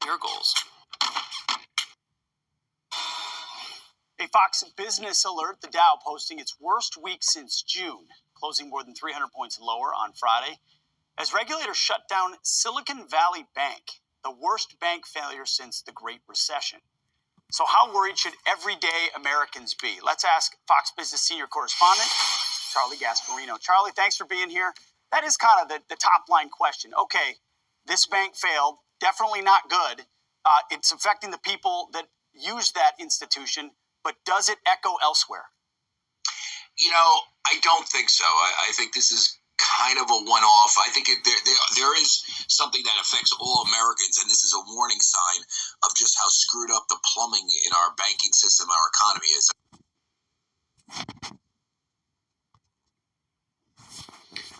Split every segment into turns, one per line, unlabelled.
your goals.
A Fox Business alert, the Dow posting its worst week since June, closing more than 300 points lower on Friday, as regulators shut down Silicon Valley Bank, the worst bank failure since the Great Recession. So how worried should everyday Americans be? Let's ask Fox Business senior correspondent, Charlie Gasparino. Charlie, thanks for being here. That is kind of the top line question. Okay, this bank failed, definitely not good. It's affecting the people that use that institution, but does it echo elsewhere?
I don't think so. I think this is kind of a one-off. I think there is something that affects all Americans, and this is a warning sign of just how screwed up the plumbing in our banking system, our economy is.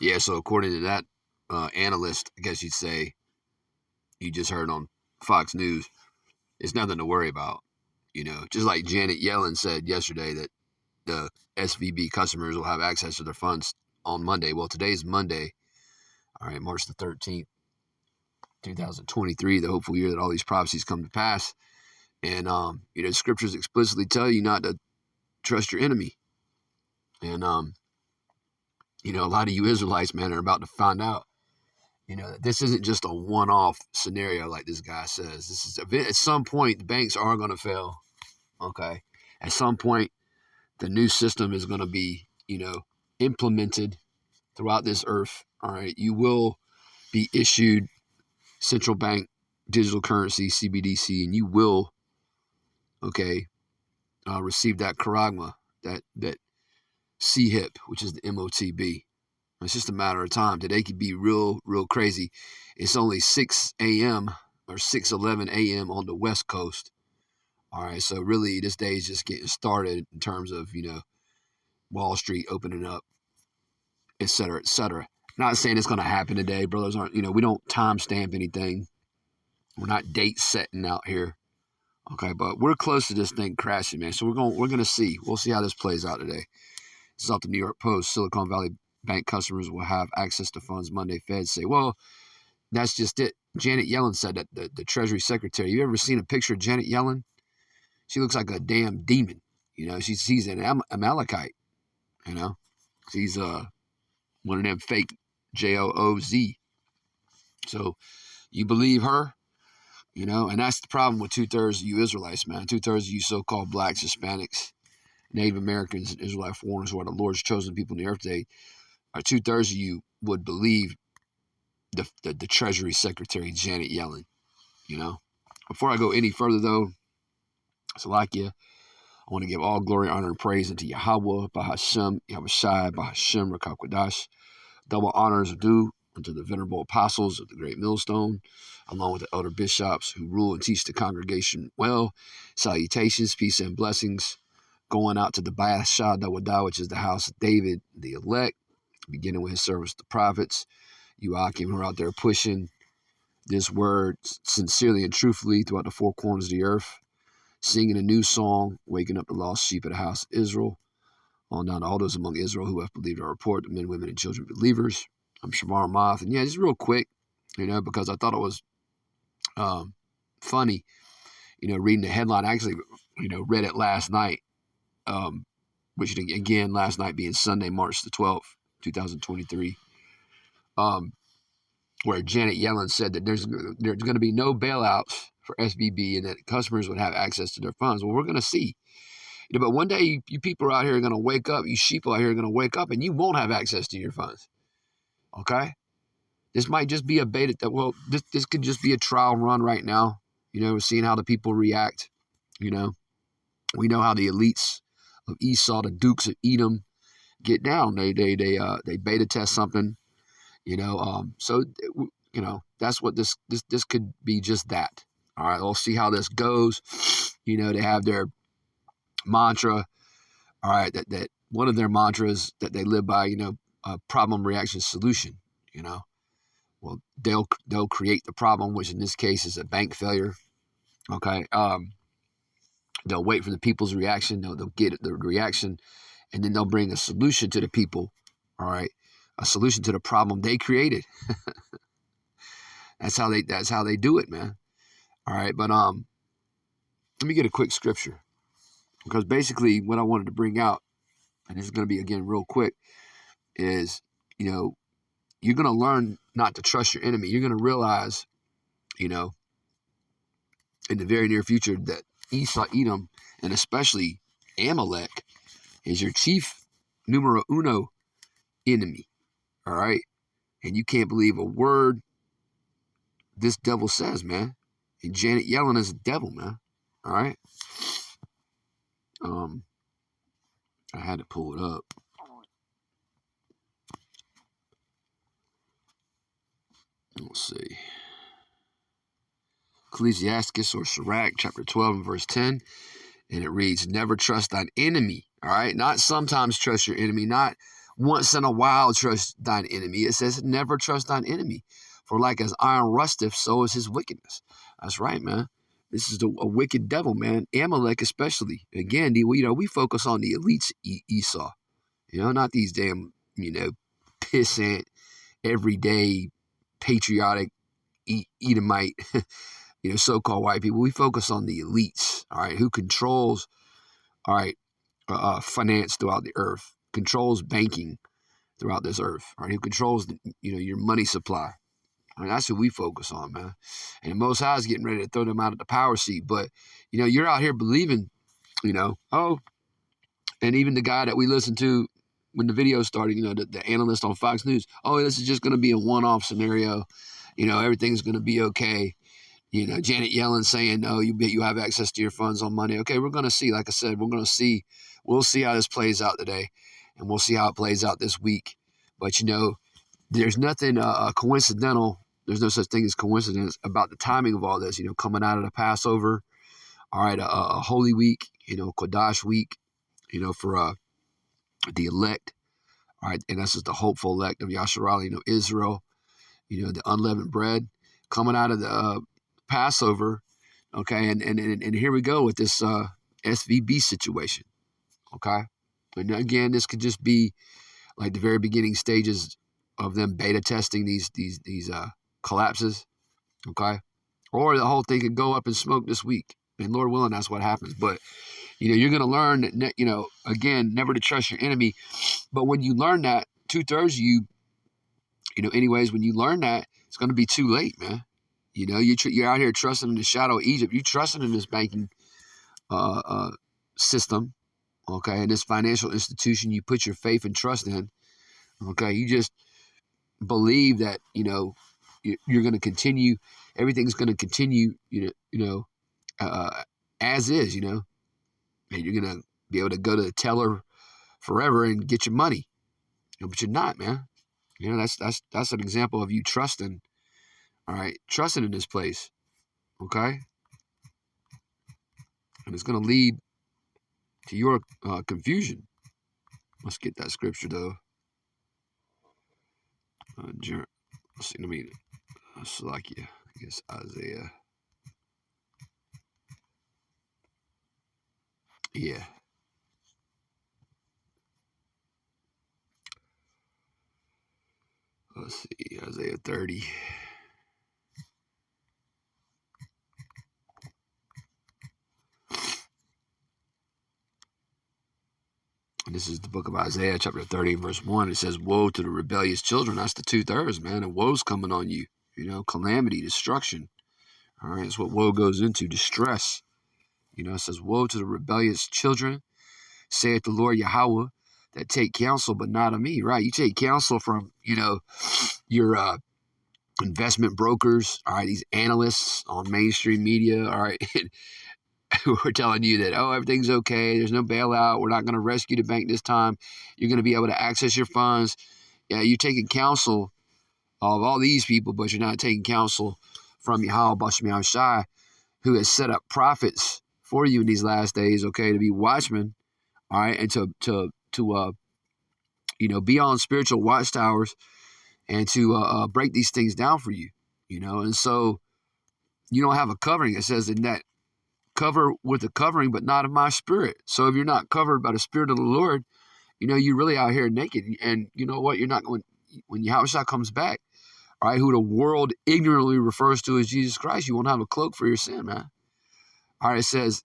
Yeah, so according to that analyst, I guess you'd say, you just heard on Fox News, it's nothing to worry about. Just like Janet Yellen said yesterday that the SVB customers will have access to their funds on Monday. Well, today's Monday, all right, March the 13th, 2023, the hopeful year that all these prophecies come to pass. And, scriptures explicitly tell you not to trust your enemy. And, a lot of you Israelites, man, are about to find out, that this isn't just a one-off scenario like this guy says. This is at some point, the banks are going to fail, okay? At some point, the new system is going to be, implemented throughout this earth, all right? You will be issued central bank digital currency, CBDC, and you will, receive that charagma, that CHIP, which is the MOTB. It's just a matter of time. Today could be real, real crazy. It's only 6 a.m. or 6:11 a.m. on the West Coast. All right, so really this day is just getting started in terms of, Wall Street opening up, et cetera, et cetera. Not saying it's going to happen today. Brothers aren't, we don't timestamp anything. We're not date setting out here. Okay, but we're close to this thing crashing, man. So we're going to see. We'll see how this plays out today. This is off the New York Post. Silicon Valley Bank customers will have access to funds Monday. Feds say, well, that's just it. Janet Yellen said that, the Treasury Secretary. You ever seen a picture of Janet Yellen? She looks like a damn demon. She's an Amalekite. She's one of them fake JOOZ. So you believe her, and that's the problem with 2/3 of you Israelites, man. 2/3 of you so-called blacks, Hispanics, Native Americans, and Israelite foreigners who are the Lord's chosen people in the earth today. 2/3 of you would believe the Treasury Secretary, Janet Yellen, Before I go any further, though, Salakia, I want to give all glory, honor, and praise unto Yahweh, Bahashem, Yahushai, Bahashem, Rakakwadash. Double honors are due unto the venerable apostles of the great millstone, along with the elder bishops who rule and teach the congregation well. Salutations, peace, and blessings going out to the Bayashah Dawadah, which is the house of David, the elect, beginning with his servants, the prophets. You Akim, who are out there pushing this word sincerely and truthfully throughout the four corners of the earth, singing a new song, waking up the lost sheep of the house of Israel, on down to all those among Israel who have believed our report, the men, women, and children believers. I'm Shamar Ahmath, and just real quick, because I thought it was funny, reading the headline. I actually, read it last night, which again, last night being Sunday, March the 12th, 2023, where Janet Yellen said that there's going to be no bailouts for SVB and that customers would have access to their funds. Well, we're going to see. But one day, you people out here are going to wake up, you sheep out here are going to wake up, and you won't have access to your funds. Okay? This might just be a beta. This could just be a trial run right now. We're seeing how the people react. We know how the elites of Esau, the dukes of Edom, get down. They beta test something. So that's what this could be, just that. All right, we'll see how this goes. They have their mantra. All right, that one of their mantras that they live by, problem, reaction, solution. Well, they'll create the problem, which in this case is a bank failure. Okay, they'll wait for the people's reaction. They'll get the reaction, and then they'll bring a solution to the people. All right, a solution to the problem they created. That's how they do it, man. All right, but let me get a quick scripture, because basically what I wanted to bring out, and this is going to be again real quick, is, you know, you're going to learn not to trust your enemy. You're going to realize, you know, in the very near future that Esau, Edom, and especially Amalek is your chief numero uno enemy. All right, and you can't believe a word this devil says, man. And Janet Yellen is a devil, man. All right. I had to pull it up. Let's see. Ecclesiastes or Sirach, chapter 12 and verse 10. And it reads, never trust thine enemy. All right. Not sometimes trust your enemy. Not once in a while trust thine enemy. It says never trust thine enemy. For like as iron rusteth, so is his wickedness. That's right, man. This is a wicked devil, man. Amalek especially. Again, we focus on the elites, Esau. You know, not these damn, pissant, everyday, patriotic, Edomite, so-called white people. We focus on the elites, all right, who controls, all right, finance throughout the earth, controls banking throughout this earth, all right, who controls, your money supply. I mean, that's who we focus on, man. And the Most High is getting ready to throw them out of the power seat. But, you're out here believing, and even the guy that we listened to when the video started, the analyst on Fox News, this is just going to be a one-off scenario. Everything's going to be okay. Janet Yellen saying, no, you have access to your funds on Monday. Okay, we're going to see. Like I said, we'll see how this plays out today, and we'll see how it plays out this week. But, there's nothing coincidental. There's no such thing as coincidence about the timing of all this, coming out of the Passover, all right, a Holy Week, Kodash Week, for the elect, all right, and this is the hopeful elect of Yasharal, Israel, the unleavened bread, coming out of the Passover, okay, and here we go with this SVB situation, okay, and again, this could just be like the very beginning stages of them beta testing these collapses, okay? Or the whole thing could go up in smoke this week. And Lord willing, that's what happens. But, you're going to learn that, again, never to trust your enemy. But when you learn that, 2/3 of you, anyways, when you learn that, it's going to be too late, man. You're out here trusting in the shadow of Egypt. You're trusting in this banking system, okay, and this financial institution you put your faith and trust in, okay? You just believe that, you're going to continue, everything's going to continue, as is, and you're going to be able to go to the teller forever and get your money, but you're not, man. That's an example of you trusting, all right, trusting in this place, okay? And it's going to lead to your confusion. Let's get that scripture, though. Let's see, it's like, I guess Isaiah. Yeah. Let's see, Isaiah 30. And this is the book of Isaiah, chapter 30, verse 1. It says, woe to the rebellious children. That's the 2/3, man. And woe's coming on you. Calamity, destruction. All right, that's what woe goes into, distress. It says, woe to the rebellious children, saith the Lord Yahweh, that take counsel, but not of me, right? You take counsel from, your investment brokers, all right, these analysts on mainstream media, all right, who are telling you that, everything's okay, there's no bailout, we're not going to rescue the bank this time, you're going to be able to access your funds. Yeah, you're taking counsel of all these people, but you're not taking counsel from Yahweh Bashmi Shai, who has set up prophets for you in these last days, okay, to be watchmen, all right, and to be on spiritual watchtowers and to break these things down for you, and so you don't have a covering. It says in that, cover with a covering, but not of my spirit. So if you're not covered by the Spirit of the Lord, you're really out here naked. And you know what? You're not going, when Yahushua comes back, all right, who the world ignorantly refers to as Jesus Christ. You won't have a cloak for your sin, man. All right, it says,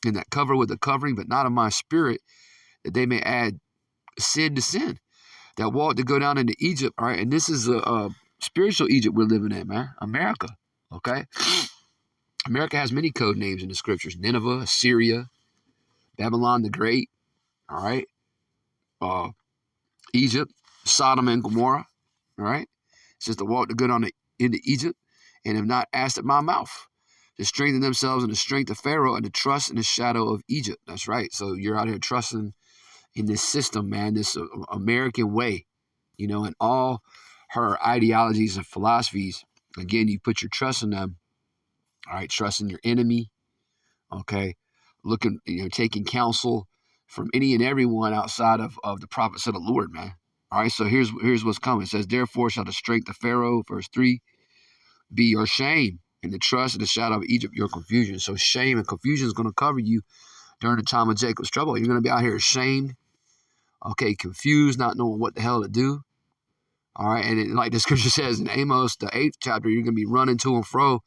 in that cover with the covering, but not of my spirit, that they may add sin to sin. That walk to go down into Egypt, all right, and this is a spiritual Egypt we're living in, man. America, okay? America has many code names in the scriptures. Nineveh, Assyria, Babylon the Great, all right? Egypt, Sodom and Gomorrah, all right? It says to walk to go down into Egypt and have not asked at my mouth. To strengthen themselves in the strength of Pharaoh and to trust in the shadow of Egypt. That's right. So you're out here trusting in this system, man, this American way, you know, and all her ideologies and philosophies. Again, you put your trust in them. All right, trusting your enemy. Okay, looking, you know, taking counsel from any and everyone outside of the prophets of the Lord, man. All right, so here's what's coming. It says, therefore shall the strength of Pharaoh, verse 3, be your shame, and the trust in the shadow of Egypt your confusion. So shame and confusion is going to cover you during the time of Jacob's trouble. You're going to be out here ashamed, okay, confused, not knowing what the hell to do. All right, and like the scripture says in Amos, the 8th chapter, you're going to be running to and fro,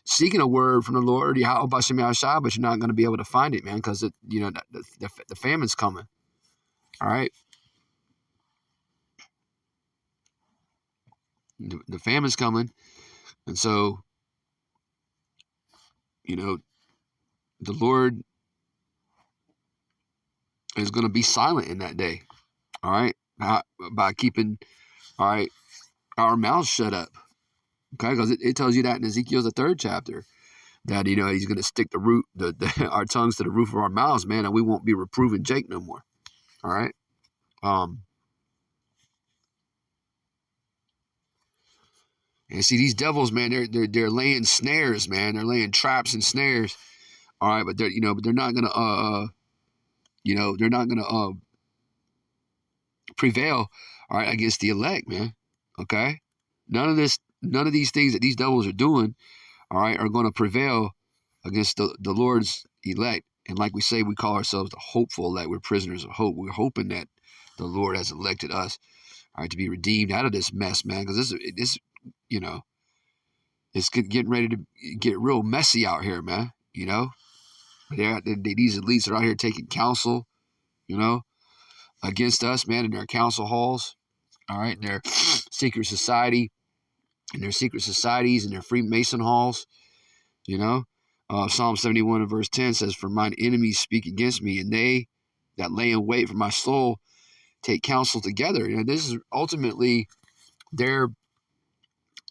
seeking a word from the Lord, but you're not going to be able to find it, man, because the famine's coming. All right, the famine's coming, and so, you know, the Lord is going to be silent in that day. All right, by keeping, all right, our mouths shut up. Okay, because it tells you that in Ezekiel's the 3rd chapter, that, you know, he's going to stick our tongues to the roof of our mouths, man, and we won't be reproving Jake no more. All right. And see, these devils, man, they're laying snares, man. They're laying traps and snares. All right, but they're not gonna they're not gonna prevail, all right, against the elect, man. Okay, none of these things that these devils are doing, all right, are going to prevail against the Lord's elect. And like we say, we call ourselves the hopeful elect. We're prisoners of hope. We're hoping that the Lord has elected us, all right, to be redeemed out of this mess, man. Because this, you know, it's getting ready to get real messy out here, man. You know, these elites are out here taking counsel, you know, against us, man, in their council halls, all right, in their secret society, in their secret societies, in their Freemason halls, you know. Psalm 71 and verse 10 says, for mine enemies speak against me, and they that lay in wait for my soul take counsel together. You know, this is ultimately their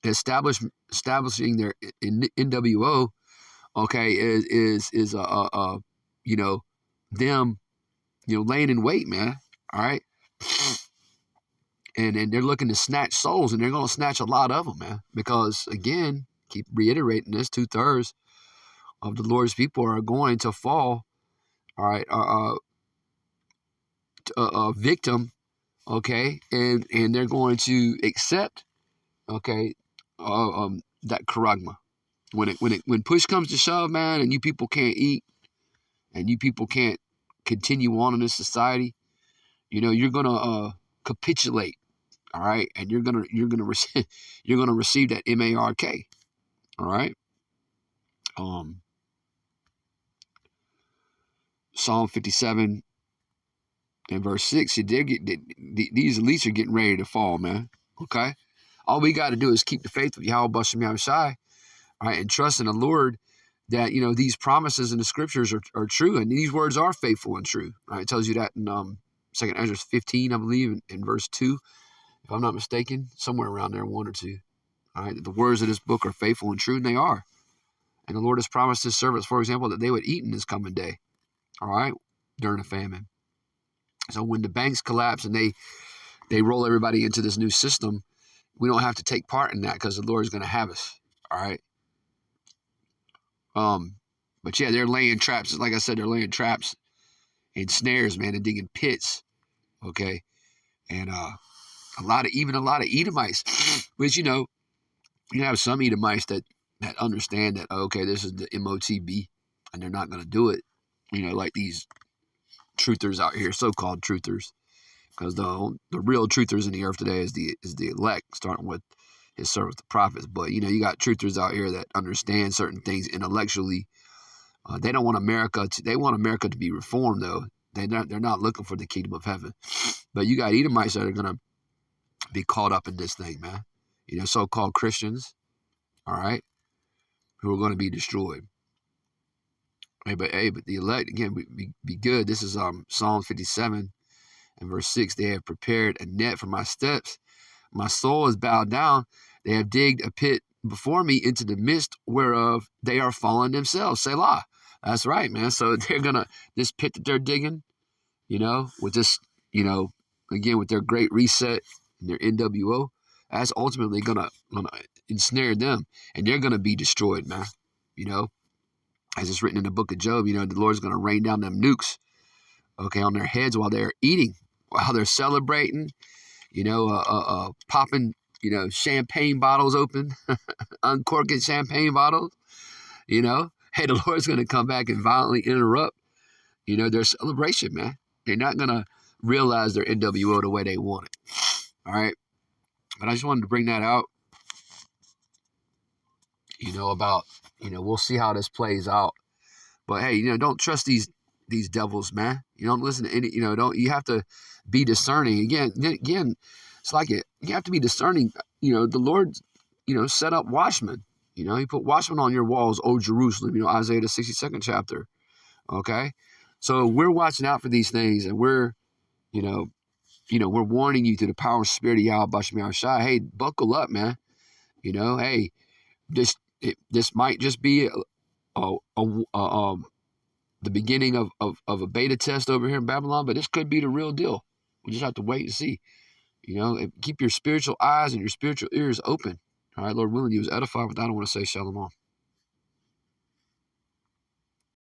establishing their NWO. Okay, is you know, them, you know, laying in wait, man. All right, and they're looking to snatch souls, and they're going to snatch a lot of them, man. Because again, keep reiterating this: 2/3 of the Lord's people are going to fall. All right, a victim. Okay, and they're going to accept. Okay, that charagma. When push comes to shove, man, and you people can't eat, and you people can't continue on in this society, you know, you're gonna capitulate, all right, and you're gonna you're gonna receive that mark, all right. Psalm 57 and verse 6, these elites are getting ready to fall, man. Okay, all we got to do is keep the faith of Yahweh Bashem Yahushai, all right, and trust in the Lord that, you know, these promises in the scriptures are true, and these words are faithful and true. Right? It tells you that in 2 Ezra 15, I believe, in verse 2, if I'm not mistaken, somewhere around there, 1 or 2. All right, the words of this book are faithful and true, and they are. And the Lord has promised his servants, for example, that they would eat in this coming day, all right, during a famine. So when the banks collapse and they roll everybody into this new system, we don't have to take part in that because the Lord is going to have us, all right? But yeah, they're laying traps. Like I said, they're laying traps and snares, man, and digging pits, okay? And a lot of Edomites, which, you know, you have some Edomites that understand that, okay, this is the MOTB, and they're not going to do it, you know, like these truthers out here, so-called truthers, because the real truthers in the earth today is the elect, starting with his servants, the prophets. But, you know, you got truthers out here that understand certain things intellectually. They don't want America to, they want America to be reformed, though. They're not looking for the kingdom of heaven. But you got Edomites that are going to be caught up in this thing, man. You know, so-called Christians, all right, who are going to be destroyed. Hey, but the elect, again, be good. This is Psalm 57 and verse 6. They have prepared a net for my steps. My soul is bowed down. They have digged a pit before me into the midst whereof they are fallen themselves. Selah. That's right, man. So they're going to, this pit that they're digging, you know, with this, you know, again, with their great reset and their NWO, that's ultimately gonna ensnare them, and they're gonna be destroyed, man. You know, as it's written in the book of Job, you know, the Lord's gonna rain down them nukes, okay, on their heads while they're eating, while they're celebrating, you know, popping, you know, champagne bottles open, uncorking champagne bottles, you know. Hey, the Lord's gonna come back and violently interrupt, you know, their celebration, man. They're not gonna realize their NWO the way they want it. All right. But I just wanted to bring that out, you know, about, you know, we'll see how this plays out. But hey, you know, don't trust these devils, man. You don't listen to any, you know, you have to be discerning. Again, it's like you have to be discerning. You know, the Lord, you know, set up watchmen. You know, he put watchmen on your walls, O Jerusalem, you know, Isaiah the 62nd chapter. Okay. So we're watching out for these things, and we're, you know, we're warning you through the power and spirit of Yahweh Basham Yahushua. Hey, buckle up, man. You know, hey, this might just be the beginning of a beta test over here in Babylon, but this could be the real deal. We just have to wait and see. You know, keep your spiritual eyes and your spiritual ears open. All right, Lord willing, you was edified with that. I want to say shalom.